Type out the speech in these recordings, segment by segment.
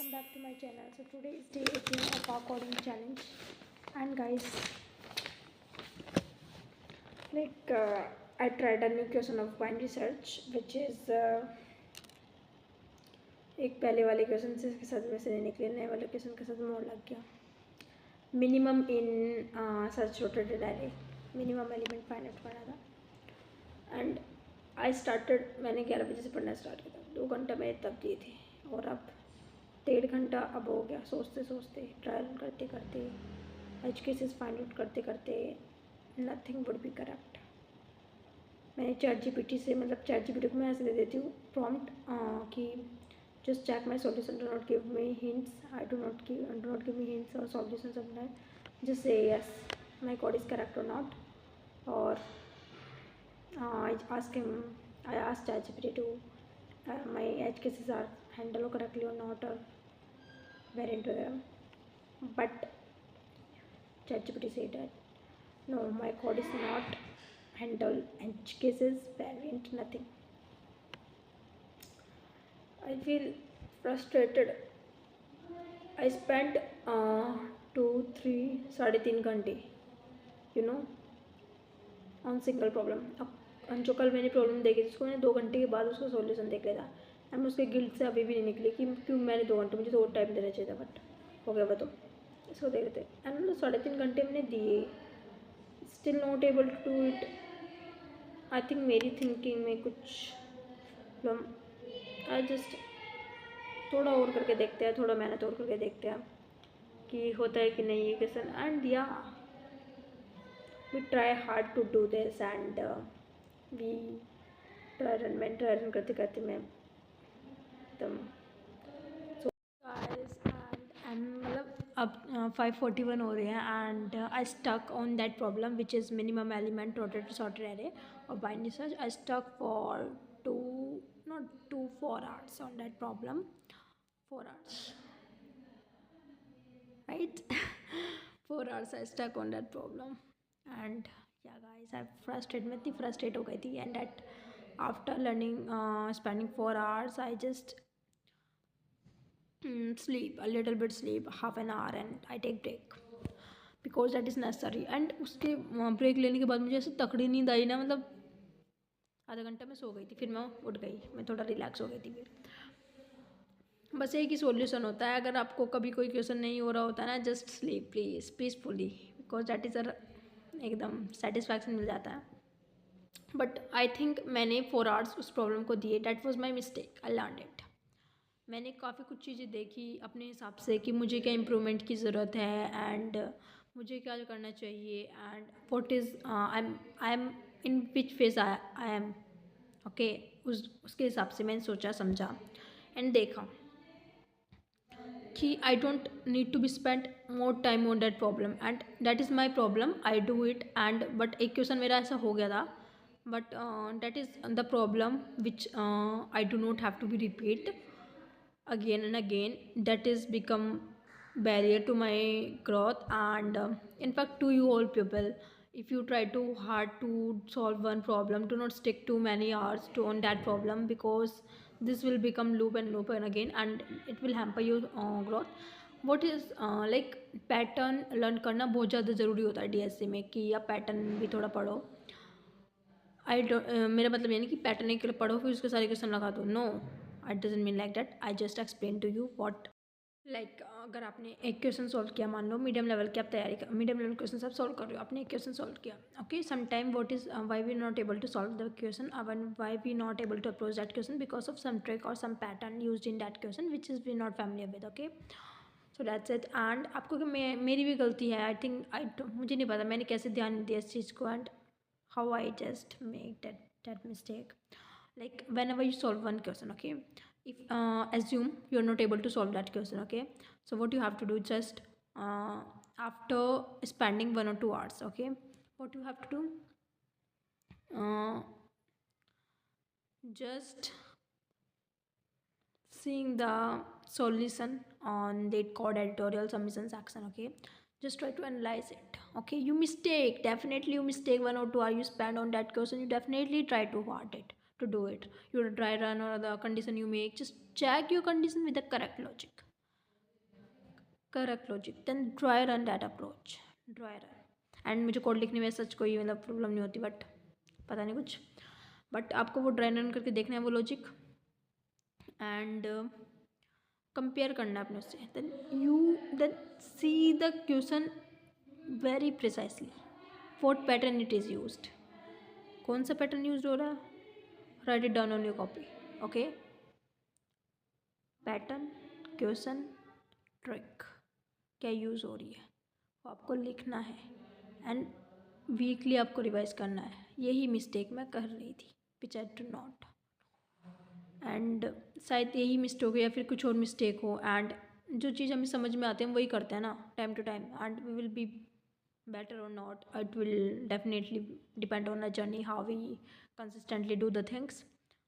welcome back to my channel. So today is day 18 of our coding challenge, and guys, I tried a new question of binary search, which is एक पहले वाले question से के साथ वैसे नहीं निकले, नए वाले क्वेश्चन के साथ मोड़ लग गया. Minimum in search rotated array, minimum element find out करना था. एंड आई स्टार्टेड, मैंने 11 बजे से पढ़ना स्टार्ट किया था. 2 घंटे मैंने तब दिए थे और अब 1.5 घंटा अब हो गया सोचते सोचते, ट्रायल करते करते, एज केसेस फाइंड आउट करते करते. Nothing would be correct. मैंने ChatGPT से, मतलब ChatGPT को मैं ऐसे दे देती हूँ प्रॉम्प्ट कि just check my solution, do not give me hints, do not give me hints or solution sometime, just say yes my code is correct or not. और I asked ChatGPT to my edge cases are handled correctly or not, or variant वगैरह. But ChatGPT said that no, my code is not handle edge cases, variant, nothing. I feel frustrated. I spent 3 घंटे on single problem. अब जो कल मैंने problem देखी थी उसको मैंने 2 घंटे के बाद उसका सॉल्यूशन देख लिया था. एंड उसके गिल्ट से अभी भी नहीं निकली कि क्यों मैंने 2 घंटे, मुझे तो और टाइम देना चाहिए था, बट हो गया वो तो, इसको देख लेते. एंड मतलब 3.5 घंटे मैंने दिए, still not able to do it. I think मेरी थिंकिंग में कुछ प्रॉब्लम. आई जस्ट थोड़ा और करके देखते हैं, थोड़ा मेहनत और करके देखते हैं कि होता है कि नहीं ये क्वेश्चन. एंड या we try hard to do this, and we try run करते करते मैं एकदम. so guys, and मतलब अब 5:41 हो रहे हैं and I stuck on that problem which is minimum element rotated sorted array or binary search. I stuck for 4 hours on that problem. 4 hours, right? 4 hours I stuck on that problem. And yeah guys, मैं इतनी frustrate हो गई थी. And that after learning spending 4 hours I just sleep a little bit, sleep half an hour and I take break because that is necessary. and उसके break लेने के बाद मुझे ऐसे तकड़ी नींद आई ना, मतलब आधा घंटा मैं सो गई थी, फिर मैं उठ गई, मैं थोड़ा रिलैक्स हो गई थी. फिर बस एक ही सॉल्यूशन होता है अगर आपको कभी कोई क्वेश्चन नहीं हो रहा होता है ना, just sleep please peacefully, because that is एकदम सेटिस्फैक्शन मिल जाता है. बट आई थिंक मैंने 4 आवर्स उस प्रॉब्लम को दिए. That was my mistake. I learn it. मैंने काफ़ी कुछ चीज़ें देखी अपने हिसाब से कि मुझे क्या इम्प्रूवमेंट की ज़रूरत है एंड मुझे क्या करना चाहिए and what is I am in which phase I am. Okay, उसके हिसाब से मैंने सोचा समझा एंड देखा कि I don't need to be spend more time on that problem and that is my problem. I do it and but एक question मेरा ऐसा हो गया था, but that is the problem which I do not have to be repeat again and again. That is become barrier to my growth. And in fact to you all people, if you try too hard to solve one problem, do not stick too many hours to on that problem, because this will become loop and again and it will hamper your growth. what is like pattern learn करना बहुत ज़्यादा ज़रूरी होता है DSC में, कि या pattern भी थोड़ा पढ़ो. मेरा मतलब ये नहीं कि पैटर्न एक पढ़ो फिर उसके सारे क्वेश्चन लगा दो. No, it doesn't mean like that. I just explain to you what, like अगर आपने एक क्वेश्चन सॉल्व किया, मान लो मीडियम लेवल की आप तैयारी कर, मीडियम लेवल क्वेश्चन आप सॉल्व कर रहे हो, आपने एक क्वेश्चन सॉल्व किया. Okay, some time what is why we not able to solve the question, why we not able to approach that question because of some trick or some pattern used in that question which is we not familiar with. Okay, so that's it. And आपको मेरी भी गलती है. I think मुझे नहीं पता मैंने कैसे ध्यान दिया इस चीज़ को and how I just make that mistake. Like whenever you solve one question, okay, if assume you're not able to solve that question, okay, so what you have to do, just after spending 1 or 2 hours, okay, what you have to do, just seeing the solution on the code editorial submission section, okay, just try to analyze it. Okay, you mistake, definitely you mistake 1 or 2 hours you spend on that question, you definitely try to hard it to do it. Your dry run or the condition you make, just check your condition with the correct logic. Correct logic, then dry run that approach, dry run. And मुझे code लिखने में सच कोई मतलब problem नहीं होती, but पता नहीं कुछ, बट आपको वो ड्राई रन करके देखना है वो लॉजिक, एंड कंपेयर करना है अपने उससे, then see the question very precisely, what pattern it is used, कौन सा पैटर्न यूज हो रहा है, right it down on your copy, okay. Pattern, question, trick क्या यूज़ हो रही है वो आपको लिखना है, एंड वीकली आपको रिवाइज करना है। यही मिस्टेक मैं कर रही थी, विच आई डू नॉट, एंड शायद यही मिस्टेक हो या फिर कुछ और मिस्टेक हो, एंड जो चीज़ हमें समझ में आती है हम वही करते हैं ना time to time, and we will be better or not, it will definitely depend on the journey how we consistently do the things,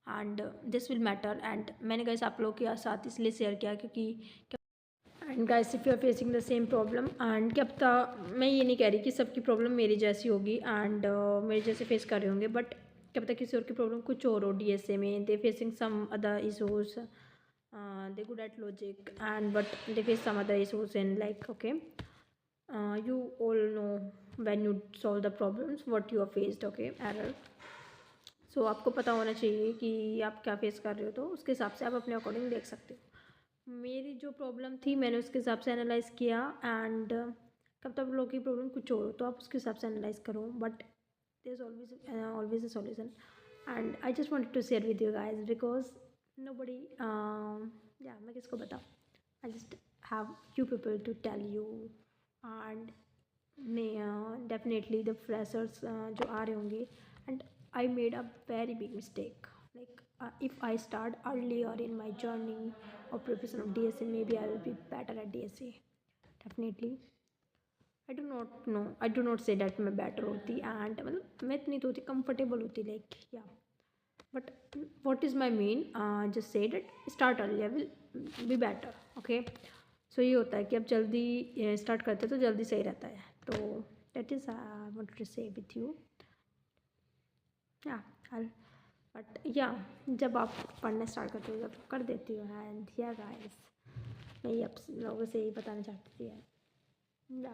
and this will matter। and मैंने guys आप लोग के साथ इसलिए शेयर किया क्योंकि, and guys if you are facing the same problem, and क्या पता, मैं ये नहीं कह रही कि सबकी प्रॉब्लम मेरी जैसी होगी एंड मेरे जैसे फेस कर रहे होंगे, बट क्या पता किसी और की प्रॉब्लम कुछ और हो, DSA में they facing some other issues, they good at logic and but they face some other issues in like, okay, you all know when you solve the problems what you are faced, okay, error। so आपको पता होना चाहिए कि आप क्या face कर रहे हो, तो उसके हिसाब से आप अपने अकॉर्डिंग देख सकते हो। मेरी जो प्रॉब्लम थी मैंने उसके हिसाब से एनालाइज किया, एंड कब तक लोगों की प्रॉब्लम कुछ और हो तो आप उसके हिसाब से एनालाइज करो, but there is always a solution, and I just wanted to share with you guys because nobody या मैं किसको बताऊँ, I just have you people to tell you, and definitely the freshers जो आ रहे होंगे, and I made a very big mistake, like if I start earlier in my journey of preparation of DSA, maybe I will be better at DSA, definitely। I do not say that मैं better होती, and मतलब मैं इतनी तो होती comfortable होती, like yeah, but what is my mean, just say that start earlier will be better, okay। so ये होता है कि अब जल्दी स्टार्ट करते तो जल्दी सही रहता है, तो that is I wanted to say with you, yeah। But या जब आप पढ़ना स्टार्ट करते हो जब कर देती हो, एंड या गाइस मैं ये आप लोगों से यही बताना चाहती थी, या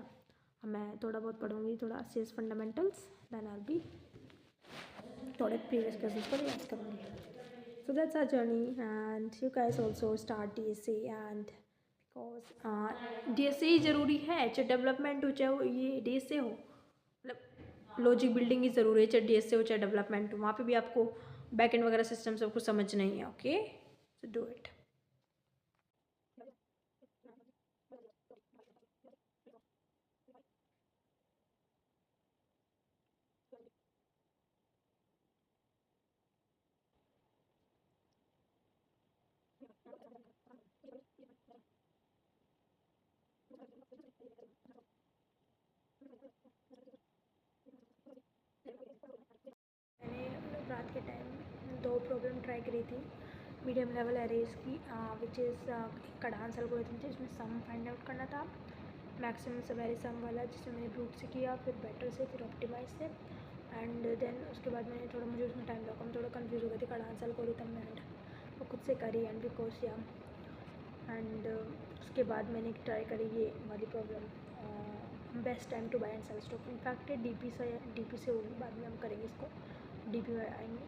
मैं थोड़ा बहुत पढ़ूँगी, थोड़ा CS fundamentals, then I be थोड़े प्रीवियस क्वेश्चंस को रिवाइज करूँगी। So that's our journey, and you guys also start DSA, and because DSA ज़रूरी है, चाहे डेवलपमेंट हो चाहे वो ये DSA हो, मतलब लॉजिक बिल्डिंग ही ज़रूरी है, चाहे DSA हो चाहे डेवलपमेंट हो, वहाँ पे भी आपको बैकएंड वगैरह सिस्टम सबको समझ नहीं है, ओके, सो डू इट। मैंने मतलब रात के टाइम 2 प्रॉब्लम ट्राई करी थी मीडियम लेवल एरेज की, विच इज़ कडांस एल्गोरिथम थी, इसमें सम फाइंड आउट करना था, मैक्सिमम से वेरी सम वाला, जिसमें मैंने ब्रूट से किया, फिर बेटर से, फिर ऑप्टिमाइज से, एंड देन उसके बाद मैंने थोड़ा, मुझे उसमें टाइम लगा, मैं थोड़ा कंफ्यूज हो गई थी कडांस एल्गोरिथम में, एंड वो खुद से करी, एंड बिकॉज या एंड उसके बाद मैंने ट्राई करी ये वाली problem, best time to buy and sell stock, in fact DP से होगी, बाद में हम करेंगे इसको, DP में आएंगे,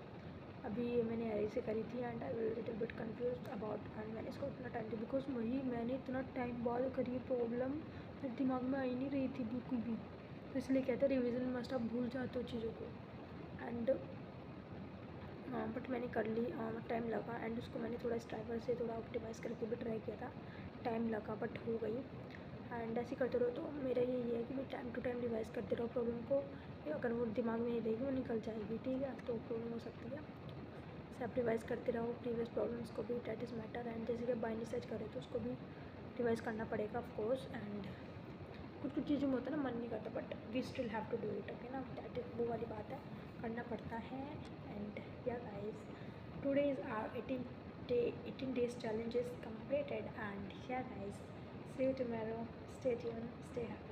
अभी मैंने एरे से करी थी, and I will little bit confuse about, and मैंने इसको इतना टाइम दिया बिकॉज वही मैंने इतना टाइम बाद करी प्रॉब्लम, मेरे दिमाग में आ ही नहीं रही थी बिल्कुल भी, तो इसलिए कहते हैं रिविजन मस्ट, आप भूल जाते हो चीज़ों को, एंड बट मैंने कर ली, टाइम लगा, एंड उसको मैंने थोड़ा स्ट्राइवर से थोड़ा ऑप्टिमाइज़ करके भी ट्राई किया था, टाइम लगा बट हो गई, एंड ऐसे करते रहो, तो मेरा यही है कि मैं टाइम टू टाइम रिवाइज़ करते रहो प्रॉब्लम को, अगर वो दिमाग में नहीं रहेगी वो निकल जाएगी, ठीक है, तो प्रॉब्लम हो सकती है, से आप रिवाइज़ करते रहो प्रीवियस प्रॉब्लम्स को भी, डैट इज़ मैटर, एंड जैसे कि बाइनरी सर्च करें तो उसको भी रिवाइज़ करना पड़ेगा ऑफ कोर्स, एंड कुछ कुछ चीज़ों में होता है ना मन नहीं करता, but we still have to do it, okay ना, दैट इज़ वो वाली बात है, करना पड़ता है, एंड या guys today is our 18 days challenge is completed, and yeah guys, see you tomorrow, stay tuned, stay happy।